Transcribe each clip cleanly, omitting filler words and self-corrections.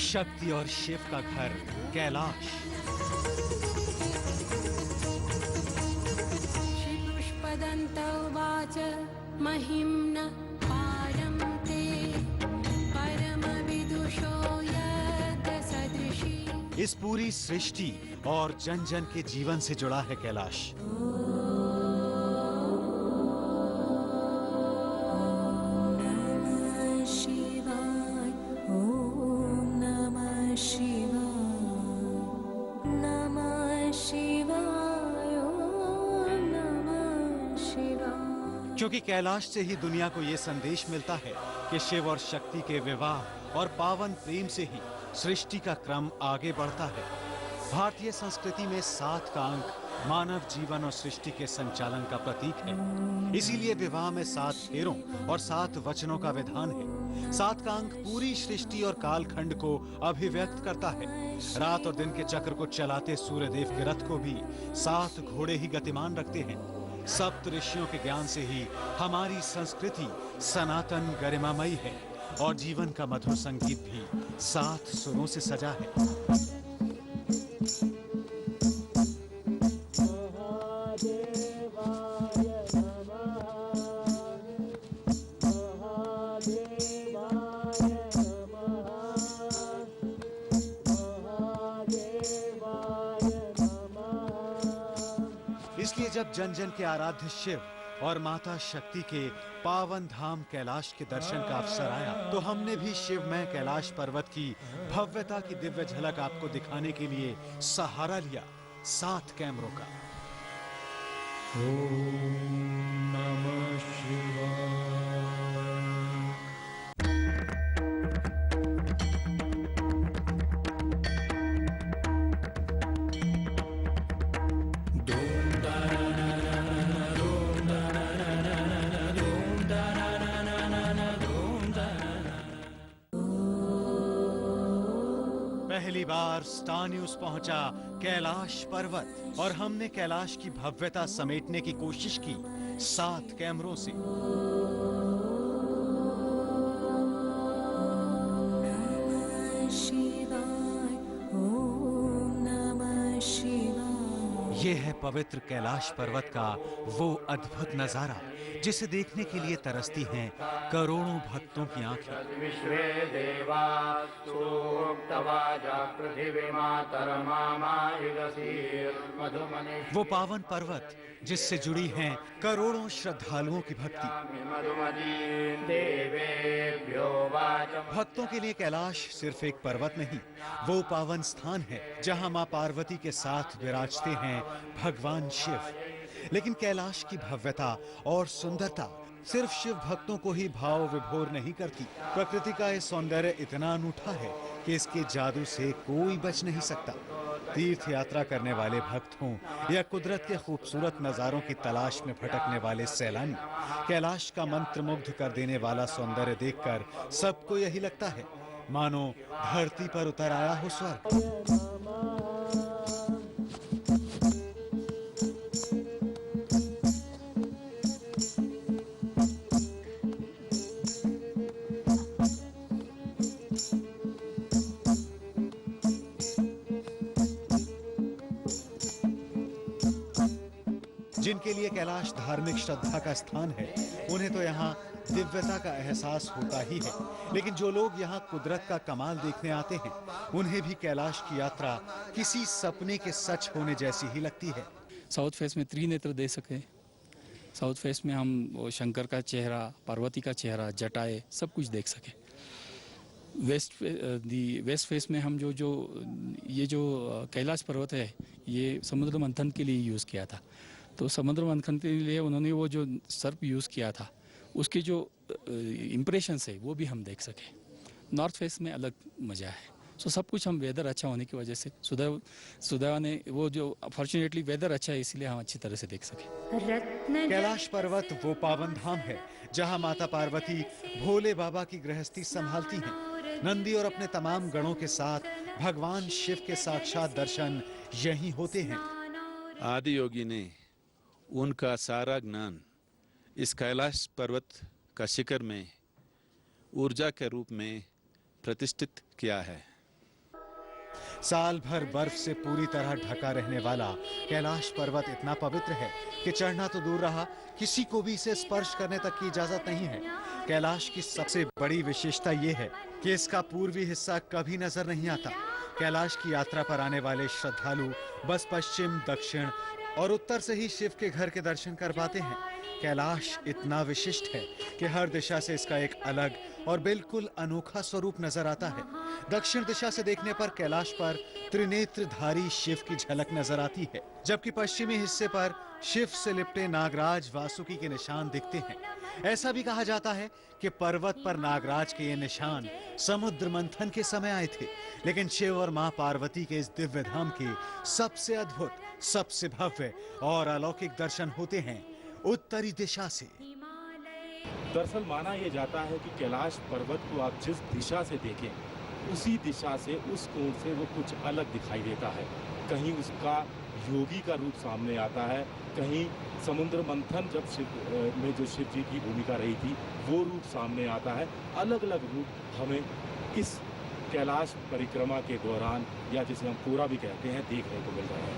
शक्ति और शिव का घर कैलाश। श्रीपुष्पदन्तौवाच महिम्न पारं ते परमविदुषो यद्सदृशी। इस पूरी सृष्टि और जन जन के जीवन से जुड़ा है कैलाश। क्योंकि कैलाश से ही दुनिया को यह संदेश मिलता है कि शिव और शक्ति के विवाह और पावन प्रेम से ही सृष्टि का क्रम आगे बढ़ता है। भारतीय संस्कृति में 7 का अंक मानव जीवन और सृष्टि के संचालन का प्रतीक है। इसीलिए विवाह में 7 फेरों और 7 वचनों का विधान है। 7 का अंक पूरी सृष्टि और कालखंड को अभिव्यक्त करता है। रात और दिन के चक्र को चलाते सूर्यदेव के रथ को भी 7 घोड़े ही गतिमान रखते हैं। सप्त ऋषियों के ज्ञान से ही हमारी संस्कृति सनातन गरिमामयी है और जीवन का मधुर संगीत भी 7 सुरों से सजा है। इसलिए जब जन जन के आराध्य शिव और माता शक्ति के पावन धाम कैलाश के दर्शन का अवसर आया, तो हमने भी शिवमय कैलाश पर्वत की भव्यता की दिव्य झलक आपको दिखाने के लिए सहारा लिया 7 कैमरों का। ओम नमः शिवाय। पहली बार स्टार न्यूज पहुंचा कैलाश पर्वत और हमने कैलाश की भव्यता समेटने की कोशिश की 7 कैमरों से। यह है पवित्र कैलाश पर्वत का वो अद्भुत नजारा जिसे देखने के लिए तरसती हैं करोड़ों भक्तों की आंखें। वो पावन पर्वत जिससे जुड़ी हैं करोड़ों श्रद्धालुओं की भक्ति। भक्तों के लिए कैलाश सिर्फ एक पर्वत नहीं, वो पावन स्थान है जहां मां पार्वती के साथ विराजते हैं भगवान शिव। लेकिन कैलाश की भव्यता और सुंदरता सिर्फ शिव भक्तों को ही भाव विभोर नहीं करती। प्रकृति का ये सौंदर्य इतना अनूठा है कि इसके जादू से कोई बच नहीं सकता। तीर्थ यात्रा करने वाले भक्त हों या कुदरत के खूबसूरत नजारों की तलाश में भटकने वाले सैलानी, कैलाश का मंत्रमुग्ध कर देने वाला सौंदर्य देखकर सबको यही लगता है मानो धरती पर उतर आया हो स्वर्ग। जिनके लिए कैलाश धार्मिक श्रद्धा का स्थान है, उन्हें तो यहाँ दिव्यता का एहसास होता ही है। लेकिन जो लोग यहाँ कुदरत का कमाल देखने आते हैं, उन्हें भी कैलाश की यात्रा किसी सपने के सच होने जैसी ही लगती है। साउथ फेस में त्रिनेत्र दे सके। साउथ फेस में हम वो शंकर का चेहरा, पार्वती का चेहरा, जटाएं सब कुछ देख सके। वेस्ट फेस में हम ये जो कैलाश पर्वत है, ये समुद्र मंथन के लिए यूज़ किया था। तो समुद्र मंथन के लिए उन्होंने वो जो सर्प यूज़ किया था, उसके जो इम्प्रेशंस है वो भी हम देख सके। नॉर्थ फेस में अलग मज़ा है। सो सब कुछ हम वेदर अच्छा होने की वजह से सुदैव ने वो जो फॉर्चुनेटली वेदर अच्छा है, इसलिए हम अच्छी तरह से देख सके। कैलाश पर्वत वो पावन धाम है जहां माता पार्वती भोले बाबा की गृहस्थी संभालती हैं। नंदी और अपने तमाम गणों के साथ भगवान शिव के साक्षात दर्शन यहीं होते हैं। आदि योगी ने उनका सारा ज्ञान इस कैलाश पर्वत का शिखर में ऊर्जा के रूप में प्रतिष्ठित किया है। साल भर बर्फ से पूरी तरह ढका रहने वाला कैलाश पर्वत इतना पवित्र है कि चढ़ना तो दूर रहा, किसी को भी इसे स्पर्श करने तक की इजाजत नहीं है। कैलाश की सबसे बड़ी विशेषता ये है कि इसका पूर्वी हिस्सा कभी नजर नहीं आता। कैलाश की यात्रा पर आने वाले श्रद्धालु बस पश्चिम, दक्षिण और उत्तर से ही शिव के घर के दर्शन कर पाते हैं। कैलाश इतना विशिष्ट है कि हर दिशा से इसका एक अलग और बिल्कुल अनोखा स्वरूप नजर आता है। दक्षिण दिशा से देखने पर कैलाश पर त्रिनेत्रधारी शिव की झलक नजर आती है, जबकि पश्चिमी हिस्से पर शिव से लिपटे नागराज वासुकी के निशान दिखते हैं। ऐसा भी कहा जाता है कि पर्वत पर नागराज के ये निशान समुद्र मंथन के समय आए थे, लेकिन शिव और मां पार्वती के इस दिव्य धाम के सबसे अद्भुत, सबसे भव्य और अलौकिक दर्शन होते हैं उत्तरी दिशा से। दरअसल माना यह जाता है कि कैलाश पर्वत को आप जिस दिशा से देखें, उसी दिशा से, उस कोण से वो कुछ अलग दिखाई देता है। कहीं उसका योगी का रूप सामने आता है, कहीं समुद्र मंथन जब शिव में जो शिव जी की भूमिका रही थी वो रूप सामने आता है। अलग अलग रूप हमें इस कैलाश परिक्रमा के दौरान, या जिसे हम पूरा भी कहते हैं, देखने को मिल रहे हैं।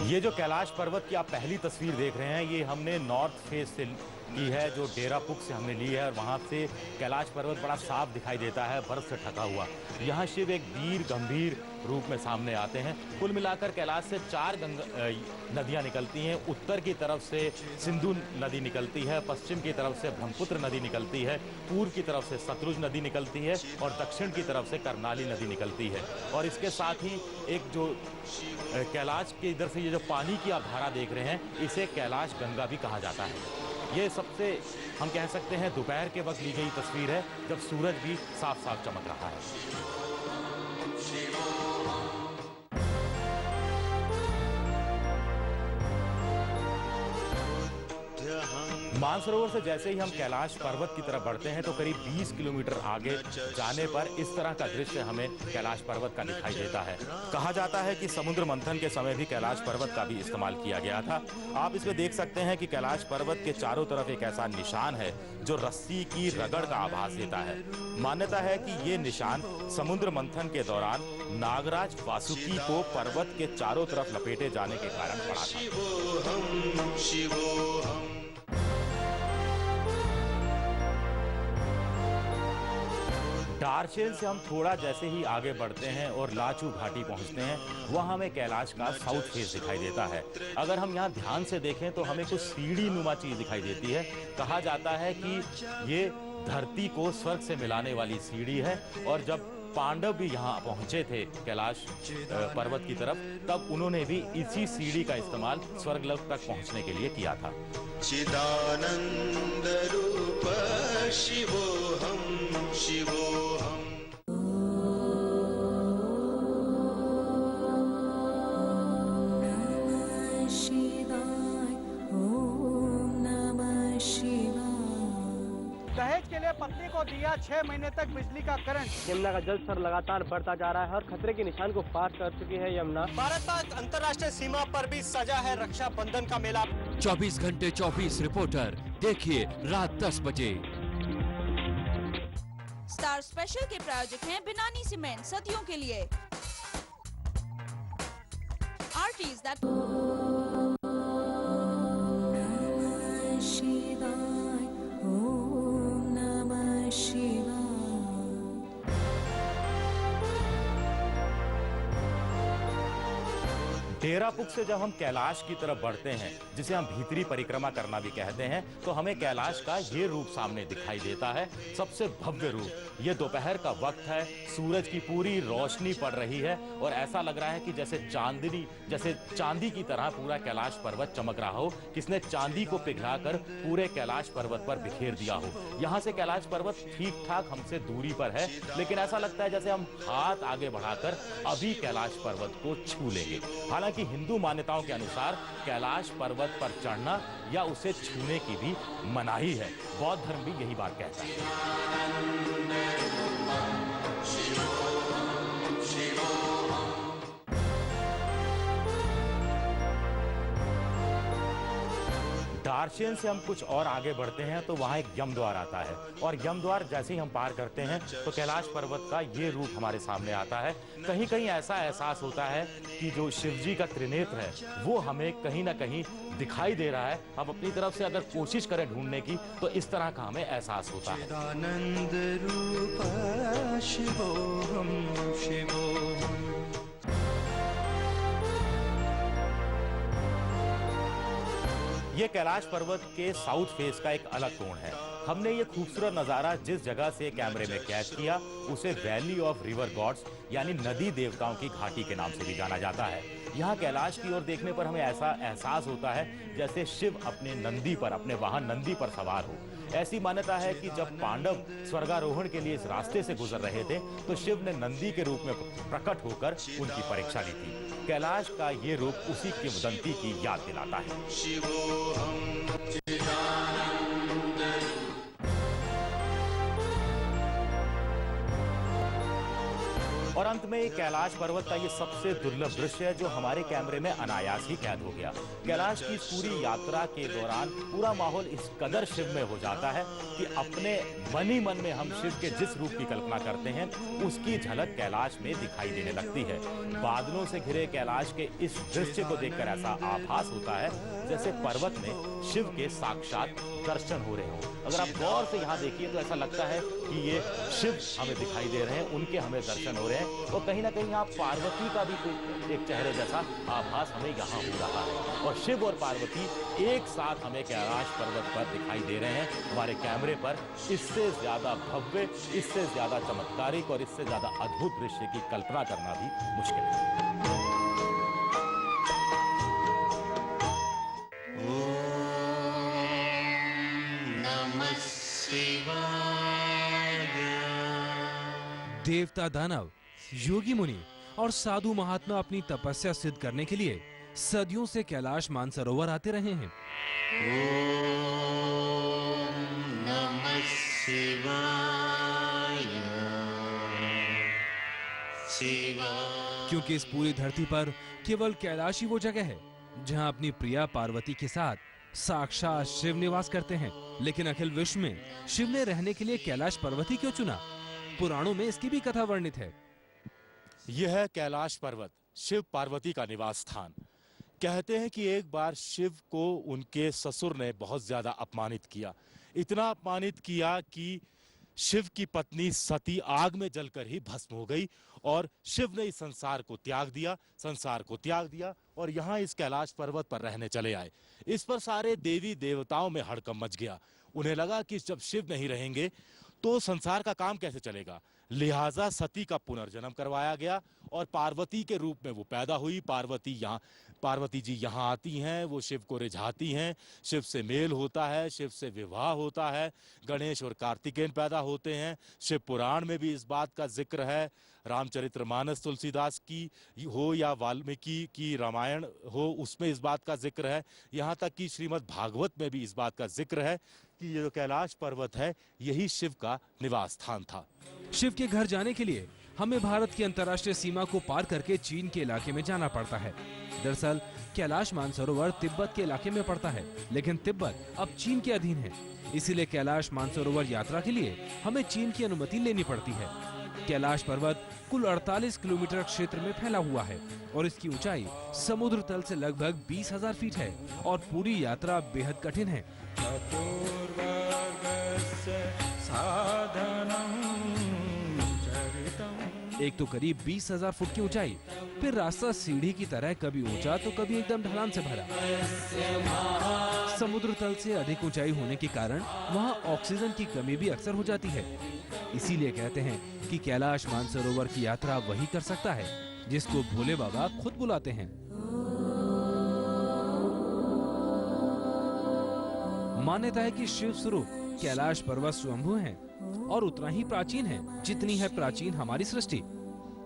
ये जो कैलाश पर्वत की आप पहली तस्वीर देख रहे हैं, ये हमने नॉर्थ फेस से की है, जो डेरापुक से हमने ली है, और वहाँ से कैलाश पर्वत बड़ा साफ दिखाई देता है, बर्फ से ढका हुआ। यहाँ शिव एक वीर गंभीर रूप में सामने आते हैं। कुल मिलाकर कैलाश से 4 नदियाँ निकलती हैं। उत्तर की तरफ से सिंधु नदी निकलती है, पश्चिम की तरफ से ब्रह्मपुत्र नदी निकलती है, पूर्व की तरफ से सतलुज नदी निकलती है और दक्षिण की तरफ से करनाली नदी निकलती है। और इसके साथ ही एक जो कैलाश के इधर से ये जो पानी की आप धारा देख रहे हैं, इसे कैलाश गंगा भी कहा जाता है। ये सबसे हम कह सकते हैं दोपहर के वक्त ली गई तस्वीर है, जब सूरज भी साफ साफ चमक रहा है। मानसरोवर से जैसे ही हम कैलाश पर्वत की तरफ बढ़ते हैं तो करीब 20 किलोमीटर आगे जाने पर इस तरह का दृश्य हमें कैलाश पर्वत का दिखाई देता है। कहा जाता है कि समुद्र मंथन के समय भी कैलाश पर्वत का भी इस्तेमाल किया गया था। आप इसमें देख सकते हैं कि कैलाश पर्वत के चारों तरफ एक ऐसा निशान है जो रस्सी की रगड़ का आभास देता है। मान्यता है कि ये निशान समुद्र मंथन के दौरान नागराज वासुकी को पर्वत के चारों तरफ लपेटे जाने के कारण पड़ा था। डारशेल से हम थोड़ा जैसे ही आगे बढ़ते हैं और लाचू घाटी पहुंचते हैं, वहां हमें कैलाश का साउथ फेस दिखाई देता है। अगर हम यहां ध्यान से देखें तो हमें कुछ सीढ़ी नुमा चीज दिखाई देती है। कहा जाता है कि ये धरती को स्वर्ग से मिलाने वाली सीढ़ी है, और जब पांडव भी यहाँ पहुंचे थे कैलाश पर्वत की तरफ, तब उन्होंने भी इसी सीढ़ी का इस्तेमाल स्वर्गलोक तक पहुंचने के लिए किया था। चिदानंद रूप शिवोहम शिवोहम। दहेज के लिए पत्नी को दिया 6 महीने तक बिजली का करंट। यमुना का जल स्तर लगातार बढ़ता जा रहा है और खतरे के निशान को पार कर चुकी है यमुना। भारत अंतर्राष्ट्रीय सीमा पर भी सजा है रक्षा बंधन का मेला। 24 घंटे 24 रिपोर्टर देखिए रात 10 बजे। स्टार स्पेशल के प्रायोजक हैं बिनानी सीमेंट, सदियों के लिए। आर्टिस्ट दैट डेरापुक से जब हम कैलाश की तरफ बढ़ते हैं, जिसे हम भीतरी परिक्रमा करना भी कहते हैं, तो हमें कैलाश का ये रूप सामने दिखाई देता है, सबसे भव्य रूप। ये दोपहर का वक्त है, सूरज की पूरी रोशनी पड़ रही है और ऐसा लग रहा है कि जैसे चांदी की तरह पूरा कैलाश पर्वत चमक रहा हो, किसने चांदी को पिघलाकर पूरे कैलाश पर्वत पर बिखेर दिया हो। यहाँ से कैलाश पर्वत ठीक ठाक हमसे दूरी पर है, लेकिन ऐसा लगता है जैसे हम हाथ आगे बढ़ाकर अभी कैलाश पर्वत को छू लेंगे। हालांकि हिंदू मान्यताओं के अनुसार कैलाश पर्वत पर चढ़ना या उसे छूने की भी मनाही है। बौद्ध धर्म भी यही बात कहता है। दार्शेन से हम कुछ और आगे बढ़ते हैं तो वहाँ एक यम द्वार आता है, और यम द्वार जैसे ही हम पार करते हैं तो कैलाश पर्वत का ये रूप हमारे सामने आता है। कहीं कहीं ऐसा एहसास होता है कि जो शिव जी का त्रिनेत्र है वो हमें कहीं ना कहीं दिखाई दे रहा है। हम अपनी तरफ से अगर कोशिश करें ढूंढने की तो इस तरह का हमें एहसास होता है। आनंद रूप शिवोहम शिवोहम। ये कैलाश पर्वत के साउथ फेस का एक अलग कोण है। हमने ये खूबसूरत नजारा जिस जगह से कैमरे में कैच किया उसे वैली ऑफ रिवर गॉड्स यानी नदी देवताओं की घाटी के नाम से भी जाना जाता है। यहाँ कैलाश की ओर देखने पर हमें ऐसा एहसास होता है जैसे शिव अपने नंदी पर, अपने वाहन नंदी पर सवार हो। ऐसी मान्यता है कि जब पांडव स्वर्गारोहण के लिए इस रास्ते से गुजर रहे थे तो शिव ने नंदी के रूप में प्रकट होकर उनकी परीक्षा ली थी। कैलाश का ये रूप उसी किंवदंती की याद दिलाता है। और अंत में कैलाश पर्वत का ये सबसे दुर्लभ दृश्य है जो हमारे कैमरे में अनायास ही कैद हो गया। कैलाश की पूरी यात्रा के दौरान पूरा माहौल इस कदर शिव में हो जाता है कि अपने मन ही मन में हम शिव के जिस रूप की कल्पना करते हैं उसकी झलक कैलाश में दिखाई देने लगती है। बादलों से घिरे कैलाश के इस दृश्य को देखकर ऐसा आभास होता है जैसे पर्वत में शिव के साक्षात दर्शन हो रहे हों। अगर आप गौर से यहाँ देखिए तो ऐसा लगता है कि ये शिव हमें दिखाई दे रहे हैं, उनके हमें दर्शन हो रहे हैं, और कहीं ना कहीं यहाँ पार्वती का भी कोई एक चेहरे जैसा आभास हमें यहाँ हो रहा है। और शिव और पार्वती एक साथ हमें कैलाश पर्वत पर दिखाई दे रहे हैं हमारे कैमरे पर। इससे ज्यादा भव्य, इससे ज्यादा चमत्कारिक और इससे ज्यादा अद्भुत दृश्य की कल्पना करना भी मुश्किल है। देवता, दानव, योगी मुनि और साधु महात्मा अपनी तपस्या सिद्ध करने के लिए सदियों से कैलाश मानसरोवर आते रहे हैं। ओम नमः शिवाय। क्योंकि इस पूरी धरती पर केवल कैलाश ही वो जगह है जहां अपनी प्रिया पार्वती के साथ साक्षात शिव निवास करते हैं। लेकिन अखिल विश्व में शिव ने रहने के लिए कैलाश पर्वती क्यों चुना? पुराणों में इसकी भी कथा वर्णित है। यह है कैलाश पर्वत, शिव पार्वती का निवास स्थान। कहते हैं कि एक बार शिव को उनके ससुर ने बहुत ज्यादा अपमानित किया, इतना अपमानित किया कि शिव की पत्नी सती आग में जलकर ही भस्म हो गई और शिव ने इस संसार को त्याग दिया और यहाँ इस कैलाश पर्वत पर रहने चले आए। इस पर सारे देवी देवताओं में हड़कंप मच गया। उन्हें लगा कि जब शिव नहीं रहेंगे तो संसार का काम कैसे चलेगा। लिहाजा सती का पुनर्जन्म करवाया गया और पार्वती के रूप में वो पैदा हुई। पार्वती जी यहाँ आती हैं, वो शिव को रिझाती हैं, शिव से मेल होता है, शिव से विवाह होता है, गणेश और कार्तिकेय पैदा होते हैं। शिव पुराण में भी इस बात का जिक्र है। रामचरितमानस तुलसीदास की हो या वाल्मीकि की रामायण हो, उसमें इस बात का जिक्र है। यहाँ तक कि श्रीमद् भागवत में भी इस बात का जिक्र है कि ये जो कैलाश पर्वत है यही शिव का निवास स्थान था। शिव के घर जाने के लिए हमें भारत की अंतर्राष्ट्रीय सीमा को पार करके चीन के इलाके में जाना पड़ता है। दरअसल कैलाश मानसरोवर तिब्बत के इलाके में पड़ता है, लेकिन तिब्बत अब चीन के अधीन है। इसीलिए कैलाश मानसरोवर यात्रा के लिए हमें चीन की अनुमति लेनी पड़ती है। कैलाश पर्वत कुल 48 किलोमीटर क्षेत्र में फैला हुआ है और इसकी ऊंचाई समुद्र तल से लगभग 20,000 फीट है और पूरी यात्रा बेहद कठिन है। एक तो करीब 20,000 फुट की ऊंचाई, फिर रास्ता सीढ़ी की तरह कभी ऊंचा तो कभी एकदम ढलान से भरा। समुद्र तल से अधिक ऊंचाई होने के कारण वहां ऑक्सीजन की कमी भी अक्सर हो जाती है। इसीलिए कहते हैं कि कैलाश मानसरोवर की यात्रा वही कर सकता है जिसको भोले बाबा खुद बुलाते हैं। मान्यता है कि शिव स्वरूप कैलाश पर्वत स्वयंभू हैं और उतना ही प्राचीन है जितनी है प्राचीन हमारी सृष्टि।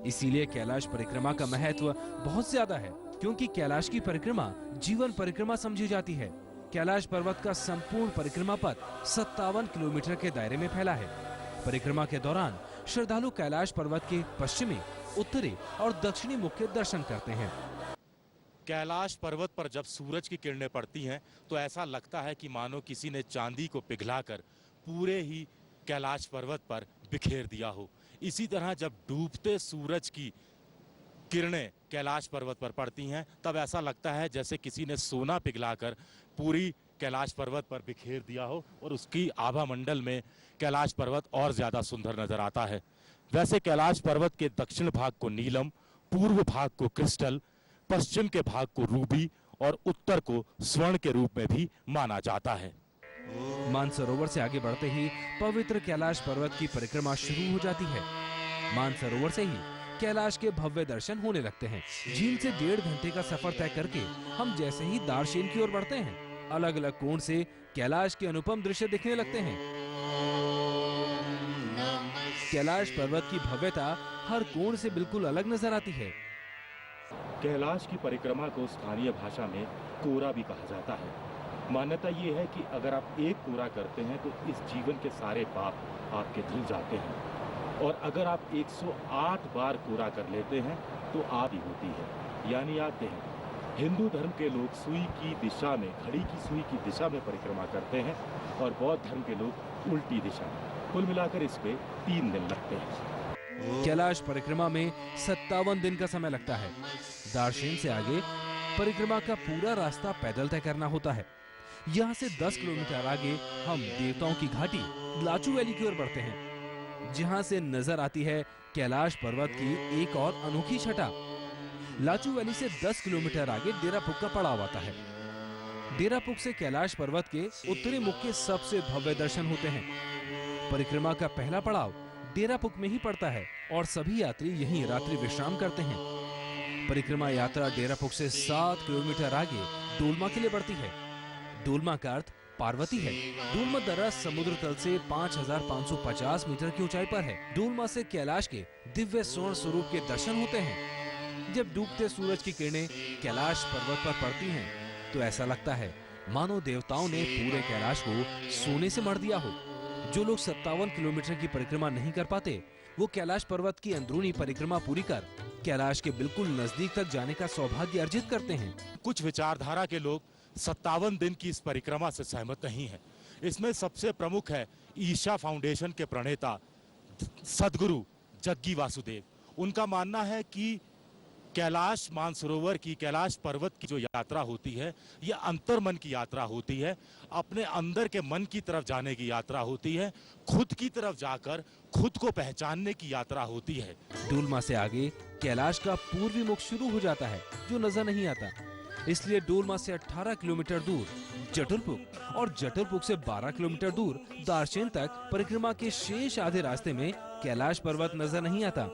इसीलिए कैलाश परिक्रमा का महत्व बहुत ज्यादा है, क्योंकि कैलाश की परिक्रमा जीवन परिक्रमा समझी जाती है। कैलाश पर्वत का संपूर्ण परिक्रमा पथ 57 किलोमीटर के दायरे में फैला है। परिक्रमा के दौरान श्रद्धालु कैलाश पर्वत के पश्चिमी, उत्तरी और दक्षिणी मुख के दर्शन करते हैं। कैलाश पर्वत पर जब सूरज की किरणें पड़ती हैं तो ऐसा लगता है कि मानो किसी ने चांदी को पिघलाकर पूरे ही कैलाश पर्वत पर बिखेर दिया हो। इसी तरह जब डूबते सूरज की किरणें कैलाश पर्वत पर पड़ती हैं तब ऐसा लगता है जैसे किसी ने सोना पिघलाकर पूरी कैलाश पर्वत पर बिखेर दिया हो और उसकी आभा मंडल में कैलाश पर्वत और ज्यादा सुंदर नजर आता है। वैसे कैलाश पर्वत के दक्षिण भाग को नीलम, पूर्व भाग को क्रिस्टल, पश्चिम के भाग को रूबी और उत्तर को स्वर्ण के रूप में भी माना जाता है। मानसरोवर से आगे बढ़ते ही पवित्र कैलाश पर्वत की परिक्रमा शुरू हो जाती है। मानसरोवर से ही कैलाश के भव्य दर्शन होने लगते हैं। झील से 1.5 घंटे का सफर तय करके हम जैसे ही दार्शेन की ओर बढ़ते हैं, अलग अलग कोण से कैलाश के अनुपम दृश्य दिखने लगते हैं। कैलाश पर्वत की भव्यता हर कोण से बिल्कुल अलग नजर आती है। कैलाश की परिक्रमा को स्थानीय भाषा में कोरा भी कहा जाता है। मान्यता ये है कि अगर आप एक कोरा करते हैं तो इस जीवन के सारे पाप आपके धुल जाते हैं और अगर आप 108 बार कोरा कर लेते हैं तो आदि होती है, यानी आते हैं। हिंदू धर्म के लोग सुई की दिशा में, घड़ी की सुई की दिशा में परिक्रमा करते हैं और बौद्ध धर्म के लोग उल्टी दिशा में। कुल मिलाकर इस पे 3 दिन लगते हैं। कैलाश परिक्रमा में 57 दिन का समय लगता है। दार्शेन से आगे परिक्रमा का पूरा रास्ता पैदल तय करना होता है। यहाँ से 10 किलोमीटर आगे हम देवताओं की घाटी लाचू वैली की ओर बढ़ते हैं, जहाँ से नजर आती है कैलाश पर्वत की एक और अनोखी छटा। लाचू वैली से 10 किलोमीटर आगे डेरापुक का पड़ाव आता है। डेरापुक से कैलाश पर्वत के उत्तरी मुख के सबसे भव्य दर्शन होते हैं। परिक्रमा का पहला पड़ाव डेरापुक में ही पड़ता है और सभी यात्री यहीं रात्रि विश्राम करते हैं। परिक्रमा यात्रा डेरापुक से 7 किलोमीटर आगे डोलमा के लिए बढ़ती है। डोलमा का अर्थ पार्वती है। डोलमा दर्रा समुद्र तल से 5550 मीटर की ऊंचाई पर है। डोलमा से कैलाश के दिव्य स्वर्ण स्वरूप के दर्शन होते हैं। जब डूबते सूरज की किरणें कैलाश पर्वत पर पड़ती हैं, तो ऐसा लगता है मानो देवताओं ने पूरे कैलाश को सोने से मढ़ दिया हो। जो लोग 57 किलोमीटर की परिक्रमा नहीं कर पाते, वो कैलाश पर्वत की अंदरूनी परिक्रमा पूरी कर कैलाश के बिल्कुल नजदीक तक जाने का सौभाग्य अर्जित करते हैं। कुछ विचारधारा के लोग 57 दिन की इस परिक्रमा से सहमत नहीं है। इसमें सबसे प्रमुख है ईशा फाउंडेशन के प्रणेता सदगुरु जग्गी वासुदेव। उनका मानना है कि कैलाश मानसरोवर की, कैलाश पर्वत की जो यात्रा होती है, ये अंतर्मन की यात्रा होती है, अपने अंदर के मन की तरफ जाने की यात्रा होती है, खुद की तरफ जाकर खुद को पहचानने की यात्रा होती है। डोलमा से आगे कैलाश का पूर्वी मुख शुरू हो जाता है, जो नजर नहीं आता। इसलिए डोलमा से 18 किलोमीटर दूर जटुलपुक और जटुलपुक से 12 किलोमीटर दूर दार्शेन तक परिक्रमा के शेष आधे रास्ते में कैलाश पर्वत नजर नहीं आता।